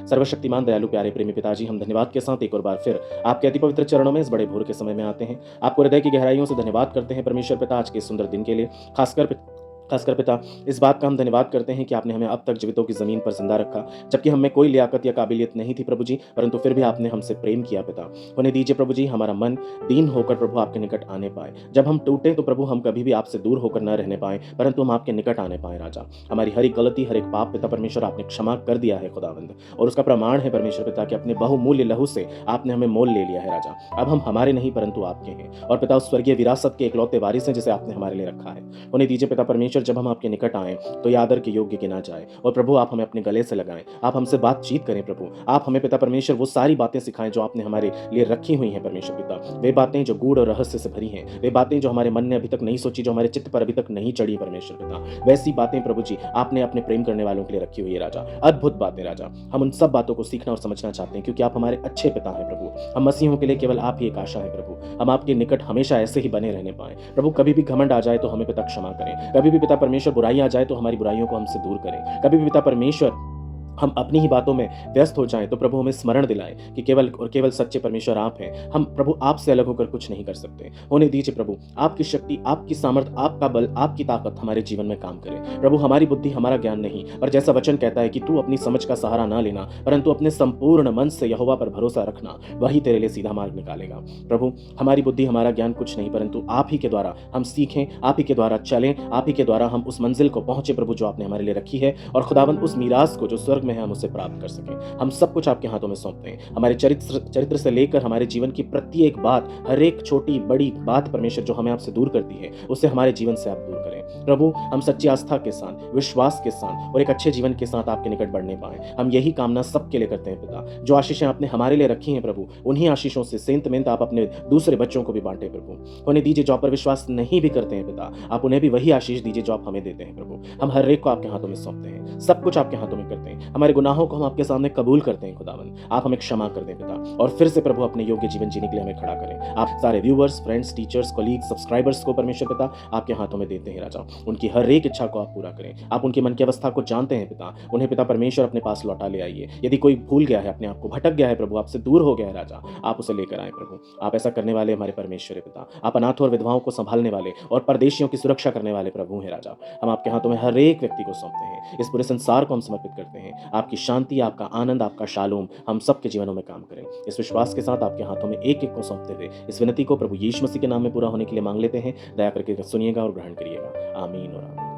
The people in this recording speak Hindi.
सर्वशक्तिमान दयालु प्यारे प्रेमी पिताजी, हम धन्यवाद के साथ एक और बार फिर आपके अति पवित्र चरणों में इस बड़े भोर के समय में आते हैं। आपको हृदय की गहराइयों से धन्यवाद करते हैं परमेश्वर पिता आज के इस सुंदर दिन के लिए। खासकर पिता, इस बात का हम धन्यवाद करते हैं कि आपने हमें अब तक जीवितों की ज़मीन पर ज़िंदा रखा, जबकि हम में कोई लियाकत या काबिलियत नहीं थी प्रभु जी, परंतु फिर भी आपने हमसे प्रेम किया पिता। होने दीजिए प्रभु जी, हमारा मन दीन होकर प्रभु आपके निकट आने पाए। जब हम टूटे तो प्रभु हम कभी भी आपसे दूर होकर न रहने पाएँ, परंतु हम आपके निकट आने पाएँ राजा। हमारी हर एक गलती, हर एक पाप पिता परमेश्वर आपने क्षमा कर दिया है खुदावंद, और उसका प्रमाण है परमेश्वर पिता कि अपने बहुमूल्य लहू से आपने हमें मोल ले लिया है राजा। अब हम हमारे नहीं परंतु आपके हैं, और पिता उस स्वर्गीय विरासत के इकलौते वारिस हैं जिसे आपने हमारे लिए रखा है। होने दीजिए पिता परमेश्वर, जब हम आपके निकट आए तो ये आदर के योग्य गिना जाए, और प्रभु आप हमें अपने गले से लगाएं, आप हमसे बातचीत करें प्रभु। आप हमें पिता परमेश्वर वो सारी बातें सिखाएं जो आपने हमारे लिए रखी हुई हैं परमेश्वर पिता। वे बातें जो गूढ़ और रहस्य से भरी हैं, वे बातें जो हमारे मन ने अभी तक नहीं सोची, जो हमारे चित्त पर अभी तक नहीं चढ़ी परमेश्वर पिता, वैसी बातें प्रभु जी आपने अपने प्रेम करने वालों के लिए रखी हुई है राजा। अद्भुत बातें राजा, हम उन सब बातों को सीखना और समझना चाहते हैं, क्योंकि आप हमारे अच्छे पिता हैं प्रभु। हम मसीहों के लिए केवल आप ही एक आशा है प्रभु। हम आपके निकट हमेशा ऐसे ही बने रहने पाएं प्रभु। कभी भी घमंड आ जाए तो हमें पिता क्षमा करें, कभी भी पिता परमेश्वर बुराई आ जाए तो हमारी बुराइयों को हमसे दूर करें, कभी भी पिता परमेश्वर हम अपनी ही बातों में व्यस्त हो जाएं तो प्रभु हमें स्मरण दिलाएं कि केवल और केवल सच्चे परमेश्वर आप हैं। हम प्रभु आपसे अलग होकर कुछ नहीं कर सकते। होने दीजिए प्रभु आपकी शक्ति, आपकी सामर्थ, आपका बल, आपकी ताकत हमारे जीवन में काम करे प्रभु। हमारी बुद्धि, हमारा ज्ञान नहीं, पर जैसा वचन कहता है कि तू अपनी समझ का सहारा ना लेना, परंतु अपने संपूर्ण मन से यहोवा पर भरोसा रखना, वही तेरे लिए सीधा मार्ग निकालेगा प्रभु। हमारी बुद्धि, हमारा ज्ञान कुछ नहीं, परंतु आप ही के द्वारा हम सीखें, आप ही के द्वारा चलें, आप ही के द्वारा हम उस मंजिल को पहुंचे प्रभु जो आपने हमारे लिए रखी है, और खुदावन उस मीरास को जो स्वर्ग में है हम उसे प्राप्त कर सकें। हम सब कुछ आपके हाथों में सौंपते हैं। हमारे चरित्र से लेकर हमारे जीवन की प्रत्येक बात, हर एक छोटी बड़ी बात परमेश्वर जो हमें आपसे दूर करती है, उसे हमारे जीवन से आप दूर करें प्रभु। हम सच्ची आस्था के साथ, विश्वास के साथ और एक अच्छे जीवन के साथ आपके निकट बढ़ने पाएं। हम यही कामना सबके लिए करते हैं पिता। जो आशीषें आपने हमारे लिए रखी हैं प्रभु, उन्हीं आशीषों से सेंत मेंत आप अपने दूसरे बच्चों को भी बांटे प्रभु। होने दीजिए जो आप पर विश्वास नहीं भी करते हैं पिता, आप उन्हें भी वही आशीष दीजिए जो आप हमें देते हैं प्रभु। हम हर एक को आपके हाथों में सौंपते हैं, सब कुछ आपके हाथों में करते हैं। हमारे गुनाहों को हम आपके सामने कबूल करते हैं खुदावन। आप हमें क्षमा कर दें पिता, और फिर से प्रभु अपने योग्य जीवन जीने के लिए हमें खड़ा करें। आप सारे viewers, friends, teachers, colleagues, subscribers को परमेश्वर पिता आपके हाथों में देते हैं राजा। उनकी हर एक इच्छा को आप पूरा करें। आप उनके मन की अवस्था को जानते हैं पिता। उन्हें पिता परमेश्वर अपने पास लौटा ले आइए। यदि कोई भूल गया है, अपने आप को भटक गया है प्रभु, आपसे दूर हो गया है राजा, आप उसे लेकर आए प्रभु। आप ऐसा करने वाले हमारे परमेश्वर पिता। आप अनाथों और विधवाओं को संभालने वाले और परदेशियों की सुरक्षा करने वाले प्रभु हैं राजा। हम आपके हाथों में हर एक व्यक्ति को सौंपते हैं। इस पूरे संसार को हम समर्पित करते हैं। आपकी शांति, आपका आनंद, आपका शालोम हम सबके जीवनों में काम करें। इस विश्वास के साथ आपके हाथों में एक एक को सौंपते हुए इस विनती को प्रभु यीशु मसीह के नाम में पूरा होने के लिए मांग लेते हैं। दया करके सुनिएगा और ग्रहण करिएगा। आमीन और आमीन।